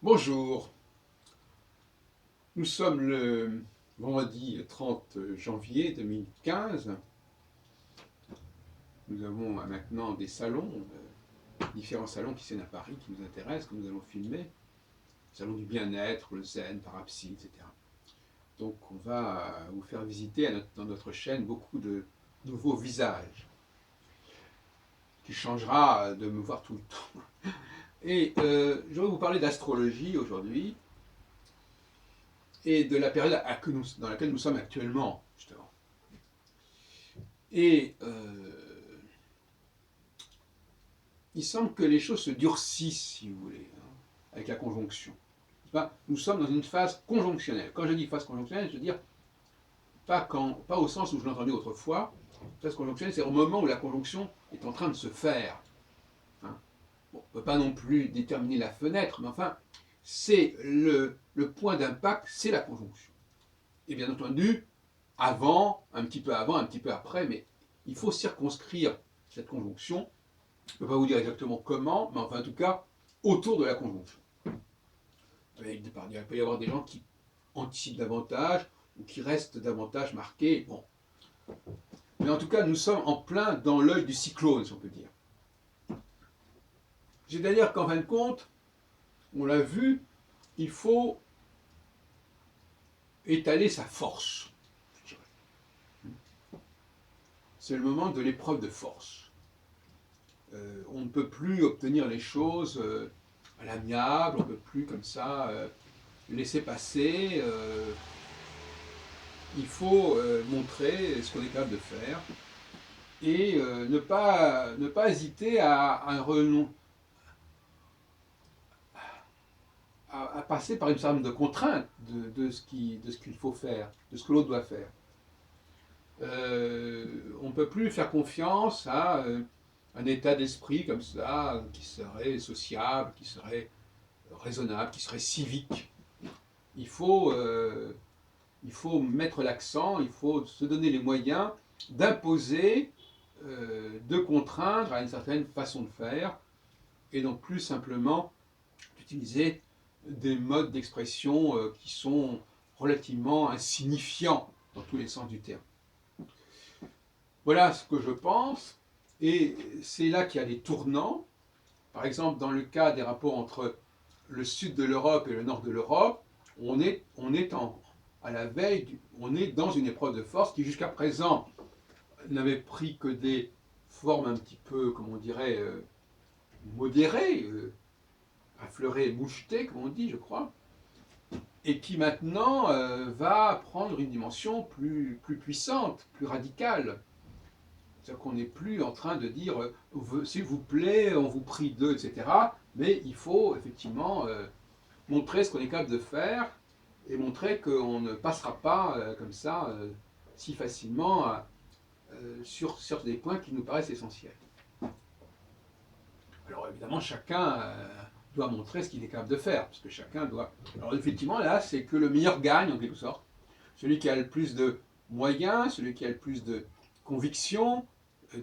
Bonjour, nous sommes le vendredi 30 janvier 2015. Nous avons maintenant des salons, différents salons qui sont à Paris, qui nous intéressent, que nous allons filmer. Le salon du bien-être, le zen, Parapsy, etc. Donc on va vous faire visiter dans notre chaîne beaucoup de nouveaux visages, qui changera de me voir tout le temps. Et je vais vous parler d'astrologie aujourd'hui, et de la période dans laquelle nous sommes actuellement, justement. Et il semble que les choses se durcissent, si vous voulez, hein, avec la conjonction. Nous sommes dans une phase conjonctionnelle. Quand je dis phase conjonctionnelle, je veux dire pas au sens où je l'ai entendu autrefois. Phase conjonctionnelle, c'est au moment où la conjonction est en train de se faire. Hein. Bon, on ne peut pas non plus déterminer la fenêtre, mais enfin, c'est le point d'impact, c'est la conjonction. Et bien entendu, avant, un petit peu après, mais il faut circonscrire cette conjonction. Je ne peux pas vous dire exactement comment, mais enfin, en tout cas, autour de la conjonction. Il peut y avoir des gens qui anticipent davantage ou qui restent davantage marqués. Bon. Mais en tout cas, nous sommes en plein dans l'œil du cyclone, si on peut dire. C'est-à-dire qu'en fin de compte, on l'a vu, il faut étaler sa force. C'est le moment de l'épreuve de force. On ne peut plus obtenir les choses à l'amiable, on ne peut plus comme ça laisser passer. Il faut montrer ce qu'on est capable de faire et ne pas hésiter à passer par une certaine de contrainte de ce qu'il faut faire, de ce que l'autre doit faire. On ne peut plus faire confiance à un état d'esprit comme ça, qui serait sociable, qui serait raisonnable, qui serait civique. Il faut mettre l'accent, il faut se donner les moyens d'imposer, de contraindre à une certaine façon de faire, et donc plus simplement d'utiliser des modes d'expression qui sont relativement insignifiants dans tous les sens du terme. Voilà ce que je pense, et c'est là qu'il y a des tournants. Par exemple, dans le cas des rapports entre le sud de l'Europe et le nord de l'Europe, on est à la veille, on est dans une épreuve de force qui jusqu'à présent n'avait pris que des formes un petit peu, comme on dirait, modérées, affleurées, mouchetées, comme on dit, je crois, et qui maintenant va prendre une dimension plus puissante, plus radicale. C'est-à-dire qu'on n'est plus en train de dire s'il vous plaît, on vous prie d'eux, etc. Mais il faut effectivement montrer ce qu'on est capable de faire et montrer qu'on ne passera pas comme ça si facilement sur des points qui nous paraissent essentiels. Alors évidemment, chacun doit montrer ce qu'il est capable de faire, parce que chacun doit... Alors effectivement, là, c'est que le meilleur gagne, en quelque sorte. Celui qui a le plus de moyens, celui qui a le plus de conviction,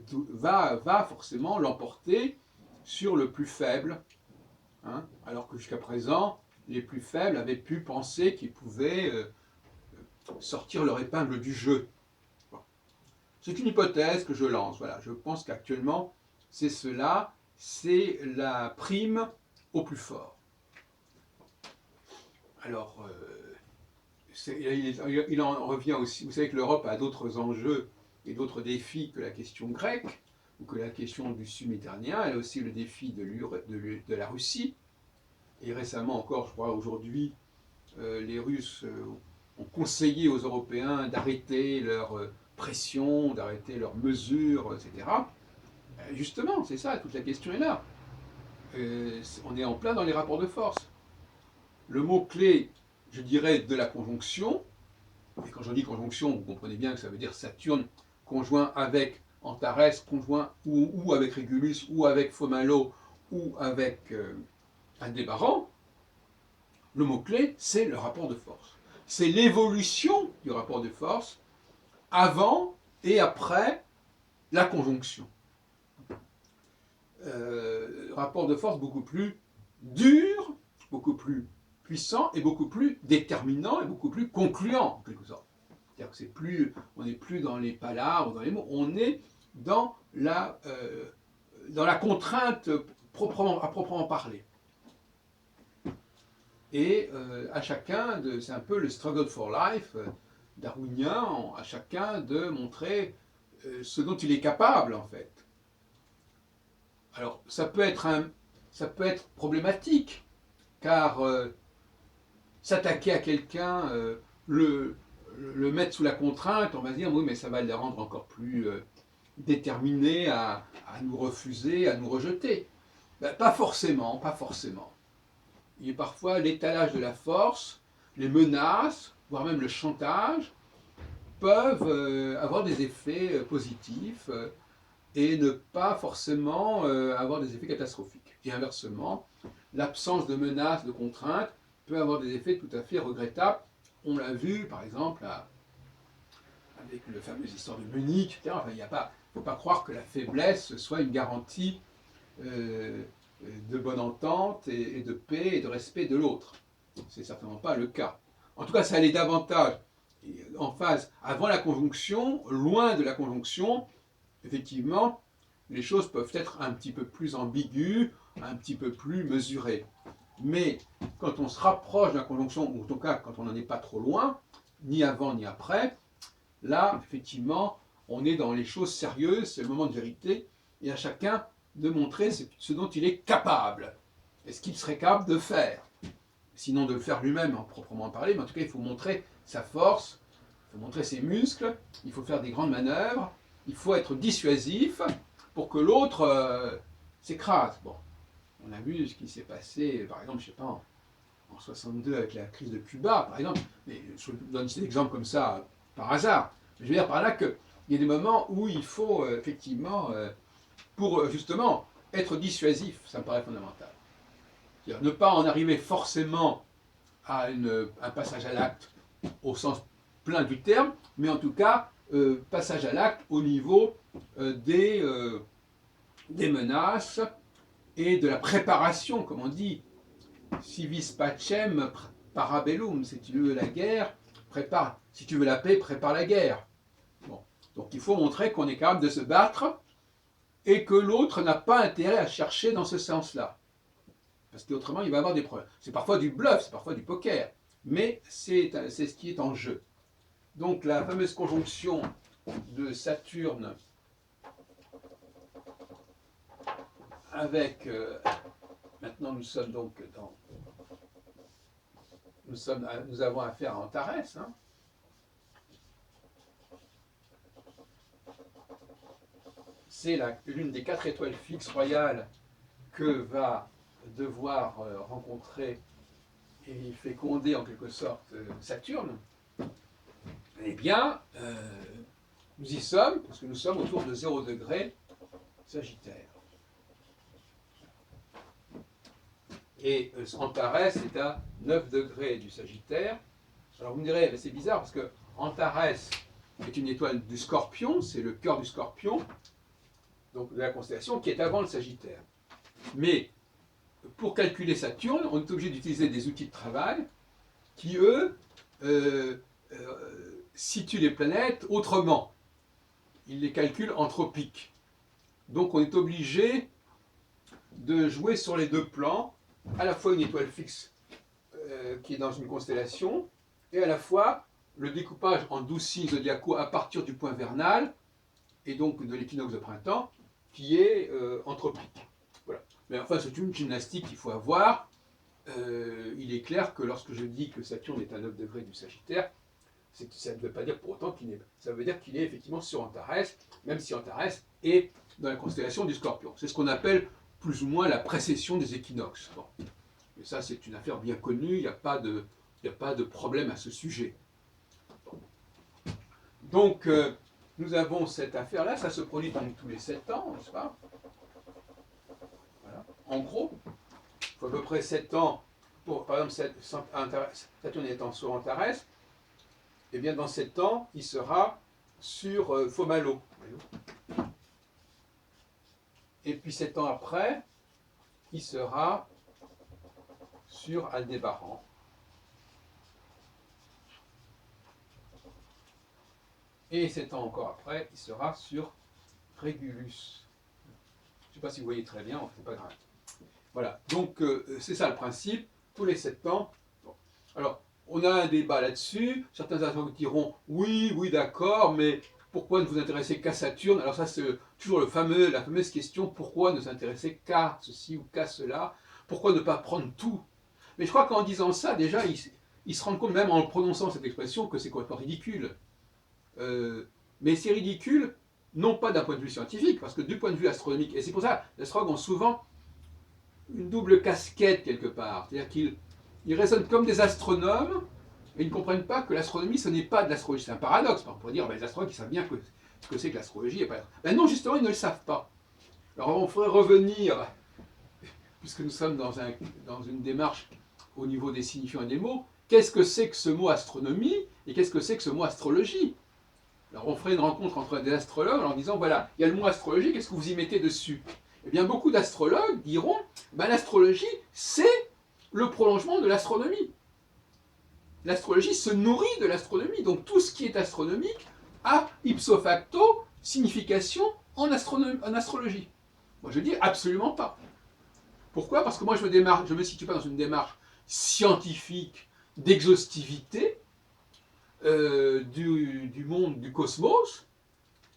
va forcément l'emporter sur le plus faible, hein, alors que jusqu'à présent, les plus faibles avaient pu penser qu'ils pouvaient sortir leur épingle du jeu. Bon. C'est une hypothèse que je lance. Voilà. Je pense qu'actuellement, c'est cela, c'est la prime au plus fort. Alors, il en revient aussi. Vous savez que l'Europe a d'autres enjeux et d'autres défis que la question grecque ou que la question du sud méditerranéen. Elle a aussi le défi de la Russie. Et récemment encore, je crois aujourd'hui, les Russes ont conseillé aux Européens d'arrêter leur pression, d'arrêter leurs mesures, etc. Justement, c'est ça, toute la question est là. On est en plein dans les rapports de force. Le mot-clé, je dirais, de la conjonction, et quand je dis conjonction, vous comprenez bien que ça veut dire Saturne conjoint avec Antares, conjoint ou avec Régulus, ou avec Fomalhaut, ou avec Aldébaran. Le mot-clé, c'est le rapport de force. C'est l'évolution du rapport de force avant et après la conjonction. Rapport de force beaucoup plus dur, beaucoup plus puissant et beaucoup plus déterminant et beaucoup plus concluant, en quelque sorte. C'est-à-dire que c'est plus, on n'est plus dans les palabres, dans les mots, on est dans la contrainte à proprement parler. Et à chacun, c'est un peu le struggle for life darwinien, à chacun de montrer ce dont il est capable, en fait. Alors, ça peut être problématique, car s'attaquer à quelqu'un, le mettre sous la contrainte, on va se dire, oui, mais ça va le rendre encore plus déterminé à nous refuser, à nous rejeter. Ben, pas forcément, pas forcément. Il y a parfois l'étalage de la force, les menaces, voire même le chantage, peuvent avoir des effets positifs et ne pas forcément avoir des effets catastrophiques. Et inversement, l'absence de menaces, de contraintes, peut avoir des effets tout à fait regrettables. On l'a vu, par exemple, avec le fameux histoire de Munich, etc. Enfin, il ne faut pas croire que la faiblesse soit une garantie de bonne entente et de paix et de respect de l'autre. C'est certainement pas le cas. En tout cas, ça allait davantage en phase avant la conjonction, loin de la conjonction. Effectivement, les choses peuvent être un petit peu plus ambiguës, un petit peu plus mesurées. Mais quand on se rapproche de la conjonction, ou en tout cas quand on n'en est pas trop loin, ni avant ni après, là, effectivement, on est dans les choses sérieuses, c'est le moment de vérité, et à chacun de montrer ce dont il est capable, et ce qu'il serait capable de faire. Sinon de le faire lui-même, en proprement parler, mais en tout cas, il faut montrer sa force, il faut montrer ses muscles, il faut faire des grandes manœuvres, il faut être dissuasif pour que l'autre s'écrase. Bon, on a vu ce qui s'est passé, par exemple, je ne sais pas, en 62 avec la crise de Cuba, par exemple, mais je donne cet exemple comme ça par hasard. Je veux dire par là qu'il y a des moments où il faut effectivement, pour justement être dissuasif, ça me paraît fondamental. C'est-à-dire ne pas en arriver forcément à un passage à l'acte au sens plein du terme, mais en tout cas, passage à l'acte au niveau des menaces et de la préparation, comme on dit, civis pacem parabellum, si tu veux la guerre, prépare, si tu veux la paix, prépare la guerre. Bon. Donc il faut montrer qu'on est capable de se battre et que l'autre n'a pas intérêt à chercher dans ce sens-là. Parce qu'autrement, il va avoir des problèmes. C'est parfois du bluff, c'est parfois du poker, mais c'est ce qui est en jeu. Donc la fameuse conjonction de Saturne avec... maintenant nous sommes donc dans... Nous avons affaire à Antares. Hein. C'est l'une des 4 étoiles fixes royales que va devoir rencontrer et féconder en quelque sorte Saturne. Eh bien, nous y sommes, parce que nous sommes autour de 0 degré Sagittaire. Et Antares est à 9 degrés du Sagittaire. Alors vous me direz, c'est bizarre parce que Antares est une étoile du Scorpion, c'est le cœur du Scorpion, donc de la constellation qui est avant le Sagittaire. Mais pour calculer Saturne, on est obligé d'utiliser des outils de travail qui, eux, situent les planètes autrement. Ils les calculent anthropiques. Donc on est obligé de jouer sur les deux plans, à la fois une étoile fixe qui est dans une constellation, et à la fois le découpage en 12 signes zodiacaux à partir du point vernal, et donc de l'équinoxe de printemps, qui est anthropique. Voilà. Mais enfin, c'est une gymnastique qu'il faut avoir. Il est clair que lorsque je dis que Saturne est à 9 degrés du Sagittaire, ça ne veut pas dire pour autant qu'il est... Ça veut dire qu'il est effectivement sur Antares, même si Antares est dans la constellation du Scorpion. C'est ce qu'on appelle plus ou moins la précession des équinoxes. Bon. Et ça, c'est une affaire bien connue, il n'y a pas de problème à ce sujet. Bon. Donc, nous avons cette affaire-là, ça se produit tous les 7 ans, n'est-ce pas? Voilà. En gros, il faut à peu près 7 ans, pour, par exemple, Saturne étant sur Antares, et bien dans 7 ans, il sera sur Fomalo. Et puis 7 ans après, il sera sur Aldébaran. Et 7 ans encore après, il sera sur Régulus. Je ne sais pas si vous voyez très bien, c'est pas grave. Voilà, donc c'est ça le principe, tous les 7 ans. Bon. Alors, on a un débat là-dessus, certains astronomes diront oui, oui, d'accord, mais pourquoi ne vous intéressez qu'à Saturne? Alors ça, c'est toujours la fameuse question, pourquoi ne s'intéresser qu'à ceci ou qu'à cela? Pourquoi ne pas prendre tout? Mais je crois qu'en disant ça, déjà, ils se rendent compte, même en prononçant cette expression, que c'est complètement ridicule. Mais c'est ridicule, non pas d'un point de vue scientifique, parce que du point de vue astronomique, et c'est pour ça que les astrologues ont souvent une double casquette quelque part, c'est-à-dire qu'ils raisonnent comme des astronomes, mais ils ne comprennent pas que l'astronomie, ce n'est pas de l'astrologie. C'est un paradoxe, on pourrait dire, ben, les astrologues, ils savent bien ce que c'est que l'astrologie. Ben non, justement, ils ne le savent pas. Alors on ferait revenir, puisque nous sommes dans une démarche au niveau des signifiants et des mots, qu'est-ce que c'est que ce mot astronomie, et qu'est-ce que c'est que ce mot astrologie? Alors on ferait une rencontre entre des astrologues en disant, voilà, il y a le mot astrologie, qu'est-ce que vous y mettez dessus? Eh bien, beaucoup d'astrologues diront, ben, l'astrologie, c'est le prolongement de l'astronomie. L'astrologie se nourrit de l'astronomie, donc tout ce qui est astronomique a ipso facto signification en astrologie. Moi je dis absolument pas. Pourquoi? Parce que moi je me situe pas dans une démarche scientifique d'exhaustivité du monde, du cosmos.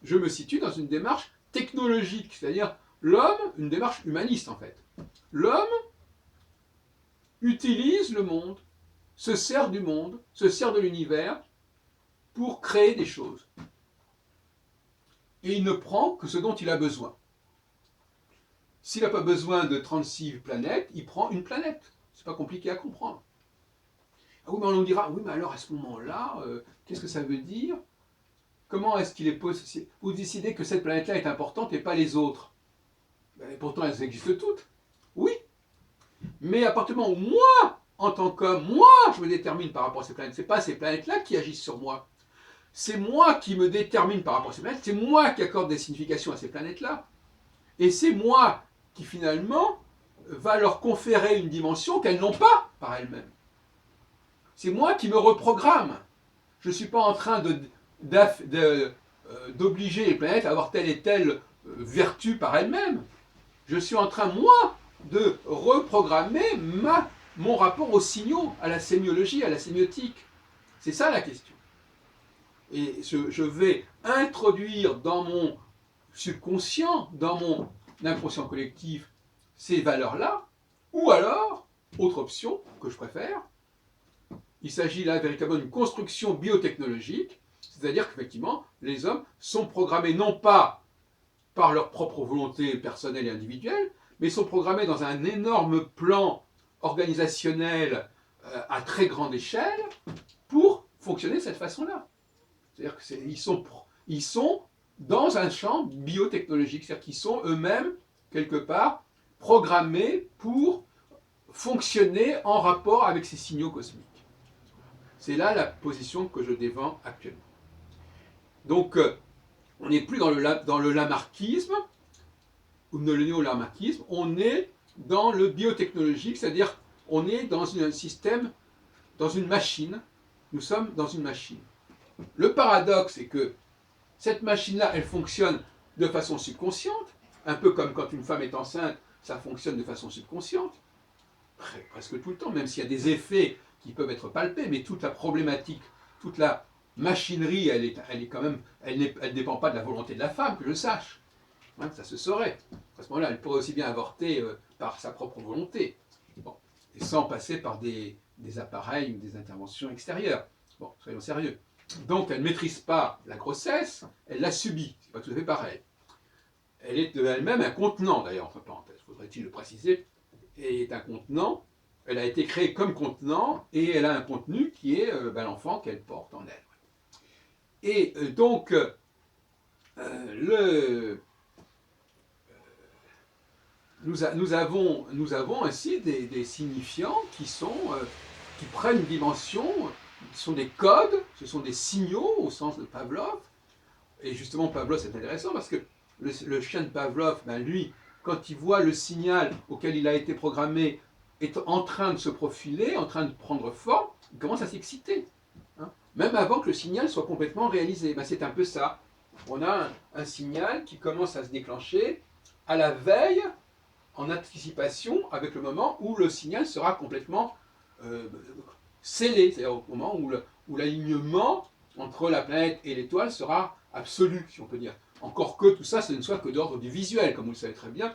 Je me situe dans une démarche technologique, c'est-à-dire l'homme, une démarche humaniste en fait. L'homme utilise le monde, se sert du monde, se sert de l'univers pour créer des choses. Et il ne prend que ce dont il a besoin. S'il n'a pas besoin de 36 planètes, il prend une planète. C'est pas compliqué à comprendre. Ah oui, mais on nous dira, oui, mais alors à ce moment-là, qu'est-ce que ça veut dire? Comment est-ce qu'il est possible? Vous décidez que cette planète-là est importante et pas les autres. Ben, pourtant, elles existent toutes. Oui. Mais à partir du moment où moi, en tant qu'homme, moi, je me détermine par rapport à ces planètes, ce n'est pas ces planètes-là qui agissent sur moi. C'est moi qui me détermine par rapport à ces planètes, c'est moi qui accorde des significations à ces planètes-là. Et c'est moi qui, finalement, va leur conférer une dimension qu'elles n'ont pas par elles-mêmes. C'est moi qui me reprogramme. Je ne suis pas en train d'obliger les planètes à avoir telle et telle vertu par elles-mêmes. Je suis en train, moi, de reprogrammer mon rapport aux signaux, à la sémiologie, à la sémiotique. C'est ça la question. Et je vais introduire dans mon subconscient, dans mon inconscient collectif, ces valeurs-là, ou alors, autre option que je préfère, il s'agit là véritablement d'une construction biotechnologique, c'est-à-dire qu'effectivement, les hommes sont programmés non pas par leur propre volonté personnelle et individuelle, mais sont programmés dans un énorme plan organisationnel à très grande échelle pour fonctionner de cette façon-là. C'est-à-dire qu'ils sont dans un champ biotechnologique, c'est-à-dire qu'ils sont eux-mêmes, quelque part, programmés pour fonctionner en rapport avec ces signaux cosmiques. C'est là la position que je défends actuellement. Donc, on n'est plus dans le lamarckisme, ou le néo-lamarckisme, on est dans le biotechnologique, c'est-à-dire on est dans un système, dans une machine, nous sommes dans une machine. Le paradoxe, c'est que cette machine-là, elle fonctionne de façon subconsciente, un peu comme quand une femme est enceinte, ça fonctionne de façon subconsciente, presque tout le temps, même s'il y a des effets qui peuvent être palpés, mais toute la problématique, toute la machinerie, elle est quand même, elle ne dépend pas de la volonté de la femme, que je sache. Hein, ça se saurait. À ce moment-là, elle pourrait aussi bien avorter par sa propre volonté, bon, et sans passer par des appareils ou des interventions extérieures. Bon, soyons sérieux. Donc, elle ne maîtrise pas la grossesse, elle la subit. C'est pas tout à fait pareil. Elle est de elle-même un contenant, d'ailleurs, entre parenthèses, faudrait-il le préciser. Elle est un contenant, elle a été créée comme contenant, et elle a un contenu qui est l'enfant qu'elle porte en elle. Et donc, nous avons ainsi des signifiants qui prennent une dimension, ce sont des codes, ce sont des signaux au sens de Pavlov. Et justement, Pavlov, c'est intéressant parce que le chien de Pavlov, lui, quand il voit le signal auquel il a été programmé est en train de se profiler, en train de prendre forme, il commence à s'exciter. Hein. Même avant que le signal soit complètement réalisé. Ben, c'est un peu ça. On a un signal qui commence à se déclencher à la veille, en anticipation, avec le moment où le signal sera complètement scellé, c'est-à-dire au moment où l'alignement entre la planète et l'étoile sera absolu, si on peut dire. Encore que tout ça, ce ne soit que d'ordre du visuel, comme vous le savez très bien.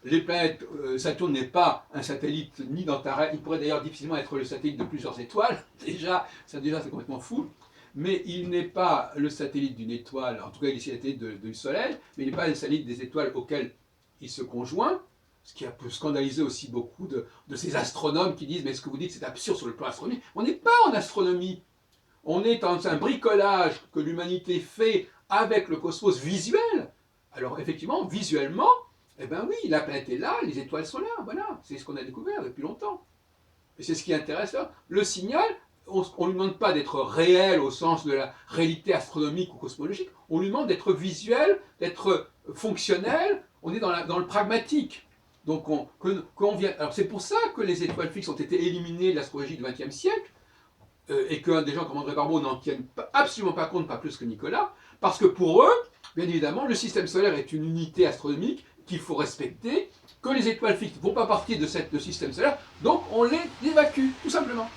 Les planètes, Saturne n'est pas un satellite ni dans ta rêve, il pourrait d'ailleurs difficilement être le satellite de plusieurs étoiles, déjà c'est complètement fou, mais il n'est pas le satellite d'une étoile, en tout cas il est le satellite du Soleil, mais il n'est pas le satellite des étoiles auxquelles il se conjoint, ce qui a pu scandaliser aussi beaucoup de ces astronomes qui disent « mais ce que vous dites c'est absurde sur le plan astronomique ». On n'est pas en astronomie, on est dans un bricolage que l'humanité fait avec le cosmos visuel. Alors effectivement, visuellement, eh bien oui, la planète est là, les étoiles sont là, voilà, c'est ce qu'on a découvert depuis longtemps. Et c'est ce qui est intéressant. Le signal, on ne lui demande pas d'être réel au sens de la réalité astronomique ou cosmologique, on lui demande d'être visuel, d'être fonctionnel, on est dans le pragmatique. Donc alors c'est pour ça que les étoiles fixes ont été éliminées de l'astrologie du XXe siècle, et que des gens comme André Barbeau n'en tiennent absolument pas compte, pas plus que Nicolas, parce que pour eux, bien évidemment, le système solaire est une unité astronomique qu'il faut respecter, que les étoiles fixes ne font pas partie de ce système solaire, donc on les évacue, tout simplement.